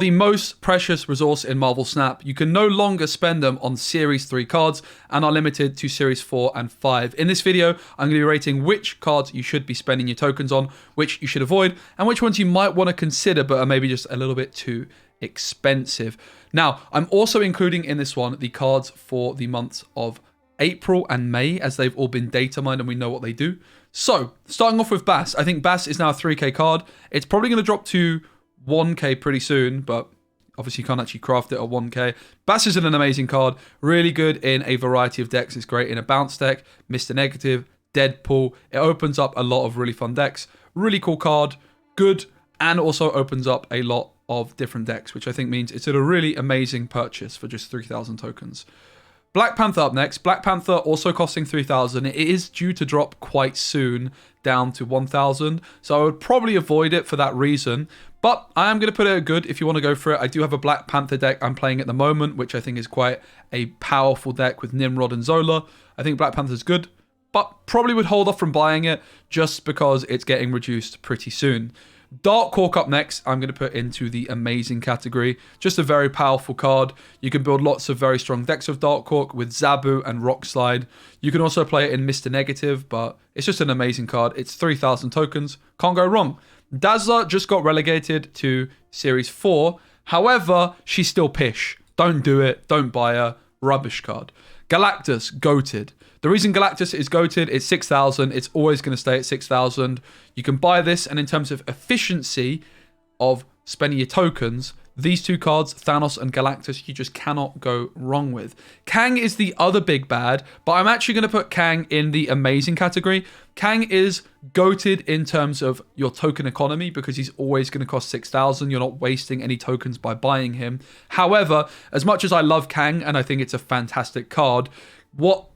The most precious resource in Marvel Snap. You can no longer spend them on Series 3 cards and are limited to Series 4 and 5. In this video, I'm going to be rating which cards you should be spending your tokens on, which you should avoid, and which ones you might want to consider but are maybe just a little bit too expensive. Now, I'm also including in this one the cards for the months of April and May, as they've all been data mined and we know what they do. So, starting off with Bass. I think Bass is now a 3k card. It's probably going to drop to 1k pretty soon, but obviously you can't actually craft it at 1k. Bass is an amazing card, really good in a variety of decks. It's great in a bounce deck, Mr. Negative, Deadpool. It opens up a lot of really fun decks. Really cool card, good, and also opens up a lot of different decks, which I think means it's a really amazing purchase for just 3,000 tokens. Black Panther up next. Black Panther also costing 3,000. It is due to drop quite soon down to 1,000. So I would probably avoid it for that reason. But I am going to put it at good if you want to go for it. I do have a Black Panther deck I'm playing at the moment, which I think is quite a powerful deck with Nimrod and Zola. I think Black Panther's good, but probably would hold off from buying it just because it's getting reduced pretty soon. Dark Hawk up next, I'm going to put into the amazing category. Just a very powerful card. You can build lots of very strong decks of Dark Hawk with Zabu and Rock Slide. You can also play it in Mr. Negative, but it's just an amazing card. It's 3,000 tokens. Can't go wrong. Dazzler just got relegated to Series 4. However, she's still pish. Don't do it. Don't buy her. Rubbish card. Galactus, goated. The reason Galactus is goated, it's 6,000. It's always going to stay at 6,000. You can buy this, and in terms of efficiency of spending your tokens, these two cards, Thanos and Galactus, you just cannot go wrong with. Kang is the other big bad, but I'm actually going to put Kang in the amazing category. Kang is goated in terms of your token economy because he's always going to cost 6,000. You're not wasting any tokens by buying him. However, as much as I love Kang and I think it's a fantastic card, what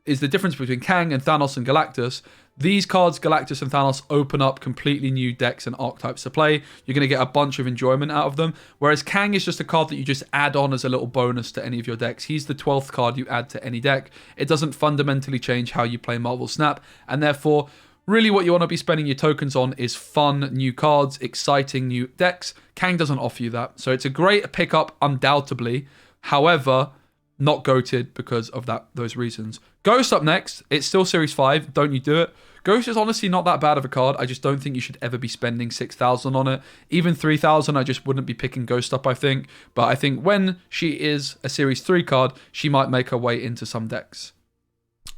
is the difference between Kang and Thanos and Galactus? These cards, Galactus and Thanos, open up completely new decks and archetypes to play. You're going to get a bunch of enjoyment out of them. Whereas Kang is just a card that you just add on as a little bonus to any of your decks. He's the 12th card you add to any deck. It doesn't fundamentally change how you play Marvel Snap. And therefore, really what you want to be spending your tokens on is fun new cards, exciting new decks. Kang doesn't offer you that. So it's a great pickup, undoubtedly. However, not goated because of those reasons. Ghost up next. It's still Series 5. Don't you do it. Ghost is honestly not that bad of a card. I just don't think you should ever be spending 6,000 on it. Even 3,000, I just wouldn't be picking Ghost up, I think. But I think when she is a Series 3 card, she might make her way into some decks.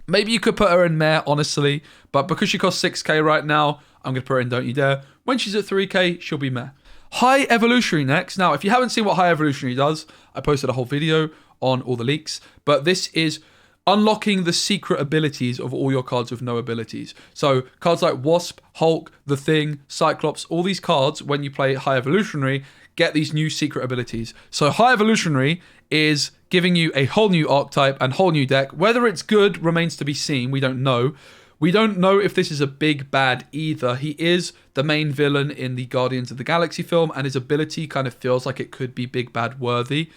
Maybe you could put her in Mare, honestly. But because she costs 6k right now, I'm going to put her in Don't You Dare. When she's at 3k, she'll be Mare. High Evolutionary next. Now, if you haven't seen what High Evolutionary does, I posted a whole video on all the leaks. But this is unlocking the secret abilities of all your cards with no abilities. So cards like Wasp, Hulk, The Thing, Cyclops, all these cards, when you play High Evolutionary, get these new secret abilities. So High Evolutionary is giving you a whole new archetype and whole new deck. Whether it's good remains to be seen. We don't know. We don't know if this is a big bad either. He is the main villain in the Guardians of the Galaxy film, and his ability kind of feels like it could be big bad worthy.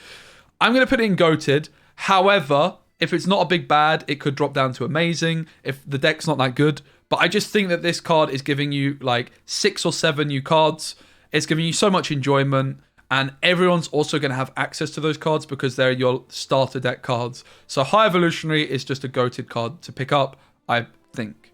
I'm going to put it in goated. However, if it's not a big bad, it could drop down to amazing if the deck's not that good. But I just think that this card is giving you like 6 or 7 new cards. It's giving you so much enjoyment. And everyone's also going to have access to those cards because they're your starter deck cards. So High Evolutionary is just a goated card to pick up, I think.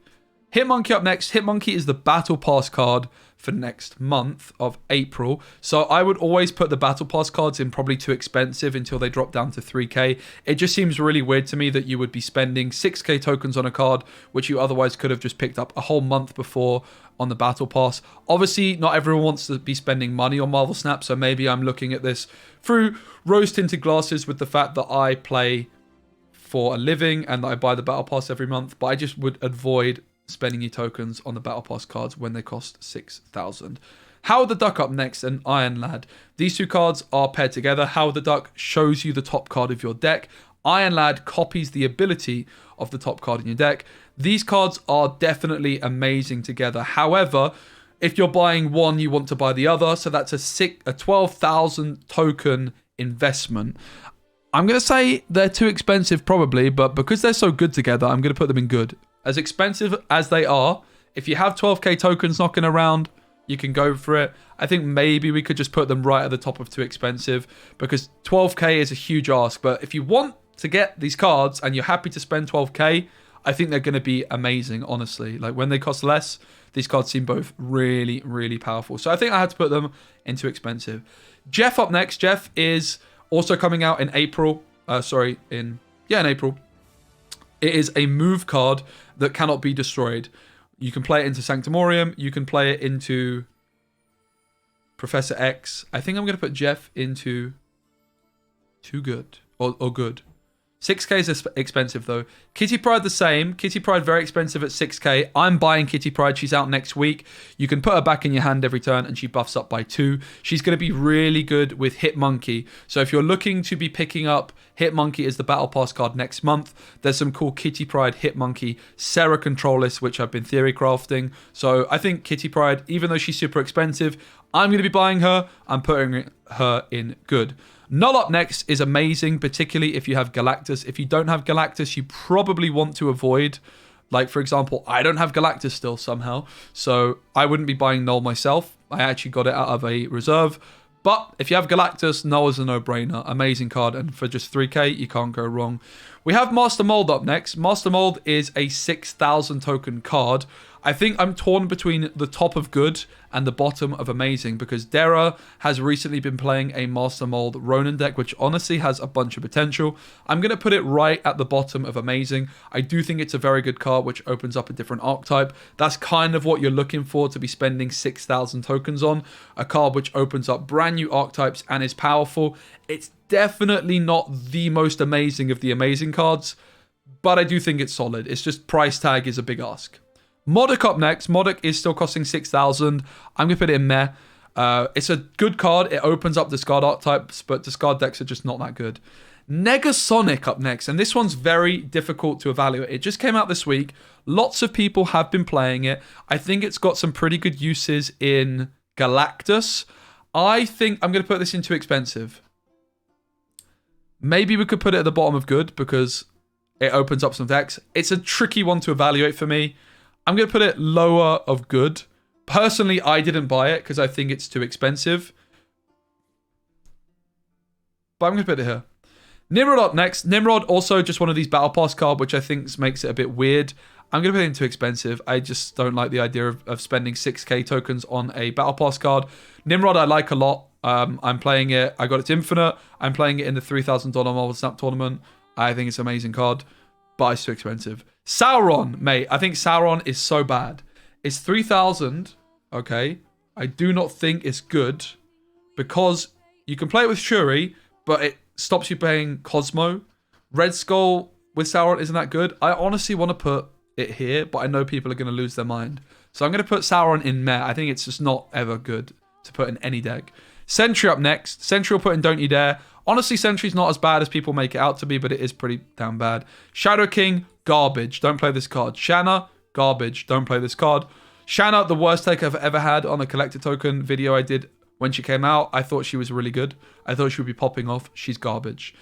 Hitmonkey up next. Hitmonkey is the Battle Pass card for next month of April. So I would always put the Battle Pass cards in probably too expensive until they drop down to 3k. It just seems really weird to me that you would be spending 6k tokens on a card which you otherwise could have just picked up a whole month before on the Battle Pass. Obviously, not everyone wants to be spending money on Marvel Snap, so maybe I'm looking at this through rose-tinted glasses with the fact that I play for a living and that I buy the Battle Pass every month, but I just would avoid spending your tokens on the Battle Pass cards when they cost 6,000. Howard the Duck up next and Iron Lad. These two cards are paired together. Howard the Duck shows you the top card of your deck. Iron Lad copies the ability of the top card in your deck. These cards are definitely amazing together. However, if you're buying one, you want to buy the other. So that's a 12,000 token investment. I'm going to say they're too expensive probably, but because they're so good together, I'm going to put them in good. As expensive as they are, if you have 12k tokens knocking around, you can go for it. I think maybe we could just put them right at the top of too expensive, because 12k is a huge ask. But if you want to get these cards and you're happy to spend 12k, I think they're going to be amazing, honestly. Like, when they cost less, these cards seem both really, really powerful. So I think I had to put them in too expensive. Jeff up next. Jeff is also coming out in April. In April. It is a move card that cannot be destroyed. You can play it into Sanctimorium. You can play it into Professor X. I think I'm going to put Jeff into too good or good. 6k is expensive, though. Kitty Pryde the same. Kitty Pryde very expensive at 6k. I'm buying Kitty Pryde. She's out next week. You can put her back in your hand every turn, and she buffs up by 2. She's going to be really good with Hit Monkey. So if you're looking to be picking up Hit Monkey as the Battle Pass card next month, there's some cool Kitty Pryde, Hit Monkey, Sarah control lists, which I've been theory crafting. So I think Kitty Pryde, even though she's super expensive, I'm going to be buying her. I'm putting her in good. Null up next is amazing, particularly if you have Galactus. If you don't have Galactus, you probably want to avoid. Like, for example, I don't have Galactus still somehow, so I wouldn't be buying Null myself. I actually got it out of a reserve. But if you have Galactus, Null is a no-brainer. Amazing card, and for just 3k, you can't go wrong. We have Master Mold up next. Master Mold is a 6,000 token card. I think I'm torn between the top of good and the bottom of amazing, because Dara has recently been playing a Master Mold Ronin deck, which honestly has a bunch of potential. I'm going to put it right at the bottom of amazing. I do think it's a very good card, which opens up a different archetype. That's kind of what you're looking for to be spending 6,000 tokens on. A card which opens up brand new archetypes and is powerful. It's definitely not the most amazing of the amazing cards, but I do think it's solid. It's just price tag is a big ask. Modok up next. Modok is still costing 6,000. I'm going to put it in meh. It's a good card. It opens up discard archetypes, but discard decks are just not that good. Negasonic up next, and this one's very difficult to evaluate. It just came out this week. Lots of people have been playing it. I think it's got some pretty good uses in Galactus. I think I'm going to put this in too expensive. Maybe we could put it at the bottom of good because it opens up some decks. It's a tricky one to evaluate for me. I'm going to put it lower of good. Personally, I didn't buy it because I think it's too expensive. But I'm going to put it here. Nimrod up next. Nimrod, also just one of these Battle Pass cards, which I think makes it a bit weird. I'm going to put it in too expensive. I just don't like the idea of spending 6k tokens on a Battle Pass card. Nimrod I like a lot. I'm playing it. I got it to Infinite. I'm playing it in the $3,000 Marvel Snap tournament. I think it's an amazing card, but it's too expensive. Sauron, mate. I think Sauron is so bad. It's 3,000, okay? I do not think it's good because you can play it with Shuri, but it stops you playing Cosmo. Red Skull with Sauron isn't that good. I honestly want to put it here, but I know people are going to lose their mind. So I'm going to put Sauron in meh. I think it's just not ever good to put in any deck. Sentry up next. Sentry will put in Don't You Dare. Honestly, Sentry's not as bad as people make it out to be, but it is pretty damn bad. Shadow King, garbage. Don't play this card. Shanna, garbage. Don't play this card. Shanna, the worst take I've ever had on a collector token video I did when she came out. I thought she was really good. I thought she would be popping off. She's garbage.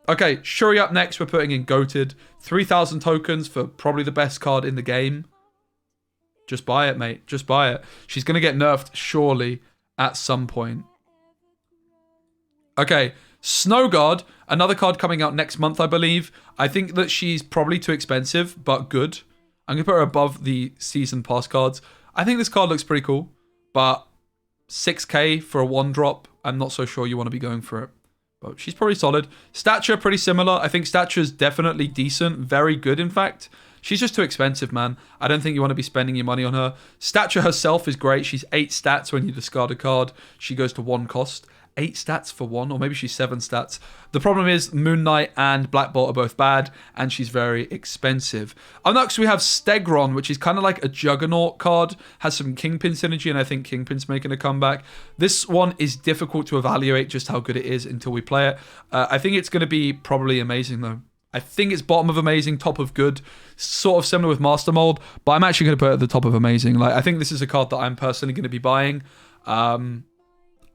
Okay, Shuri up next. We're putting in Goated. 3,000 tokens for probably the best card in the game. Just buy it, mate. Just buy it. She's going to get nerfed, surely, at some point. Okay, Snowguard, another card coming out next month, I believe. I think that she's probably too expensive, but good. I'm going to put her above the Season Pass cards. I think this card looks pretty cool, but 6k for a 1-drop, I'm not so sure you want to be going for it. But she's probably solid. Stature, pretty similar. I think Stature's definitely decent, very good, in fact. She's just too expensive, man. I don't think you want to be spending your money on her. Stature herself is great. She's 8 stats when you discard a card. She goes to 1 cost. 8 stats for 1, or maybe she's 7 stats. The problem is Moon Knight and Black Bolt are both bad, and she's very expensive. Up next, we have Stegron, which is kind of like a Juggernaut card. Has some Kingpin synergy, and I think Kingpin's making a comeback. This one is difficult to evaluate just how good it is until we play it. I think it's going to be probably amazing, though. I think it's bottom of amazing, top of good. Sort of similar with Master Mold, but I'm actually going to put it at the top of amazing. Like, I think this is a card that I'm personally going to be buying.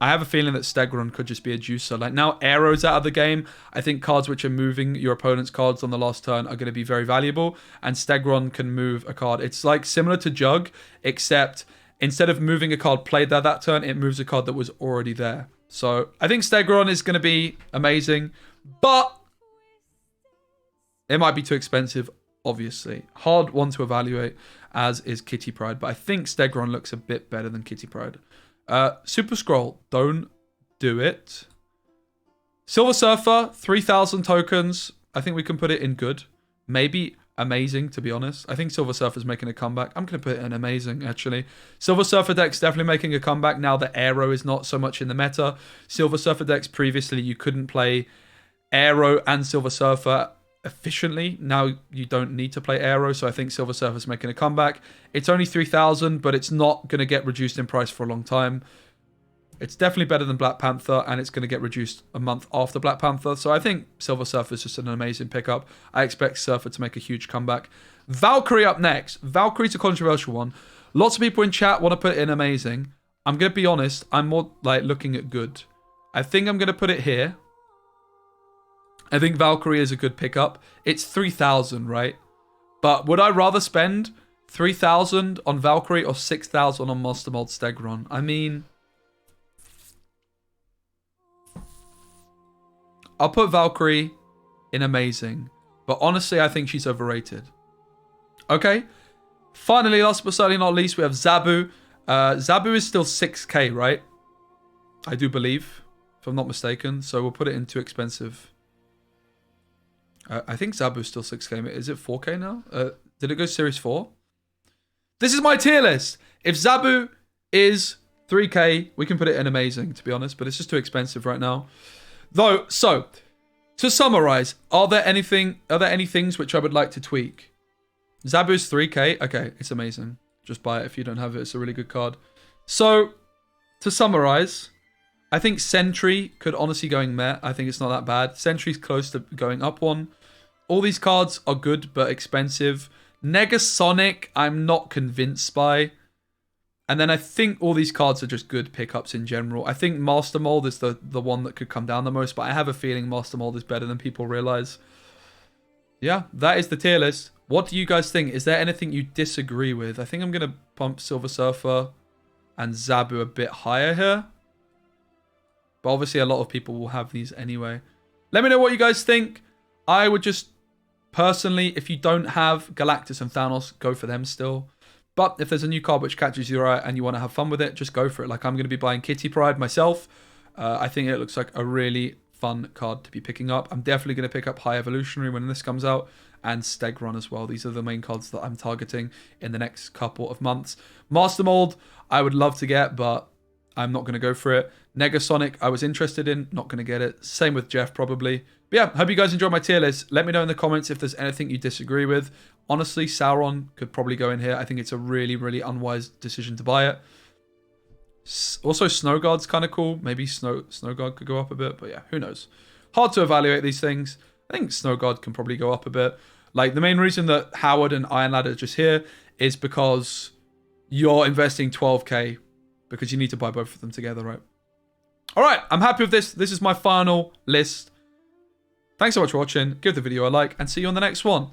I have a feeling that Stegron could just be a juicer. Like, now Arrow's out of the game, I think cards which are moving your opponent's cards on the last turn are going to be very valuable, and Stegron can move a card. It's like similar to Jug, except instead of moving a card played there that turn, it moves a card that was already there. So I think Stegron is going to be amazing, but it might be too expensive, obviously. Hard one to evaluate, as is Kitty Pryde, but I think Stegron looks a bit better than Kitty Pryde. Super Scroll, don't do it. Silver Surfer, 3,000 tokens. I think we can put it in good. Maybe amazing, to be honest. I think Silver Surfer's making a comeback. I'm going to put it in amazing, actually. Silver Surfer deck's definitely making a comeback now that Aero is not so much in the meta. Silver Surfer decks, previously, you couldn't play Aero and Silver Surfer efficiently. Now you don't need to play Aero, so I think Silver Surfer's making a comeback. It's only 3,000, but it's not going to get reduced in price for a long time. It's definitely better than Black Panther, and it's going to get reduced a month after Black Panther. So I think Silver Surfer is just an amazing pickup. I expect Surfer to make a huge comeback. Valkyrie up next. Valkyrie's a controversial one. Lots of people in chat want to put it in amazing. I'm going to be honest. I'm more like looking at good. I think I'm going to put it here. I think Valkyrie is a good pickup. It's 3,000, right? But would I rather spend 3,000 on Valkyrie or 6,000 on Master Mold Stegron? I mean, I'll put Valkyrie in amazing, but honestly, I think she's overrated. Okay. Finally, last but certainly not least, we have Zabu. Zabu is still 6k, right? I do believe, if I'm not mistaken. So we'll put it in too expensive. I think Zabu's still 6k. Is it 4k now? Did it go Series 4? This is my tier list. If Zabu is 3k, we can put it in amazing, to be honest, but it's just too expensive right now. Though, so, to summarize, are there any things which I would like to tweak? Zabu's 3k. Okay, it's amazing. Just buy it if you don't have it. It's a really good card. So, to summarize, I think Sentry could honestly going meh. I think it's not that bad. Sentry's close to going up one. All these cards are good but expensive. Negasonic, I'm not convinced by. And then I think all these cards are just good pickups in general. I think Master Mold is the one that could come down the most, but I have a feeling Master Mold is better than people realize. Yeah, that is the tier list. What do you guys think? Is there anything you disagree with? I think I'm going to pump Silver Surfer and Zabu a bit higher here. But obviously a lot of people will have these anyway. Let me know what you guys think. I would just, personally, if you don't have Galactus and Thanos, go for them still. But if there's a new card which catches your eye and you want to have fun with it, just go for it. Like I'm going to be buying Kitty Pryde myself. I think it looks like a really fun card to be picking up. I'm definitely going to pick up High Evolutionary when this comes out, and Stegron as well. These are the main cards that I'm targeting in the next couple of months. Master Mold, I would love to get, but I'm not going to go for it. Negasonic, I was interested in, not going to get it. Same with Jeff, probably. But yeah, hope you guys enjoyed my tier list. Let me know in the comments if there's anything you disagree with. Honestly, Sauron could probably go in here. I think it's a really, really unwise decision to buy it. Also, Snowguard's kind of cool. Maybe Snowguard could go up a bit, but yeah, who knows? Hard to evaluate these things. I think Snowguard can probably go up a bit. Like, the main reason that Howard and Iron Lad are just here is because you're investing 12k because you need to buy both of them together, right? All right, I'm happy with this. This is my final list. Thanks so much for watching. Give the video a like and see you on the next one.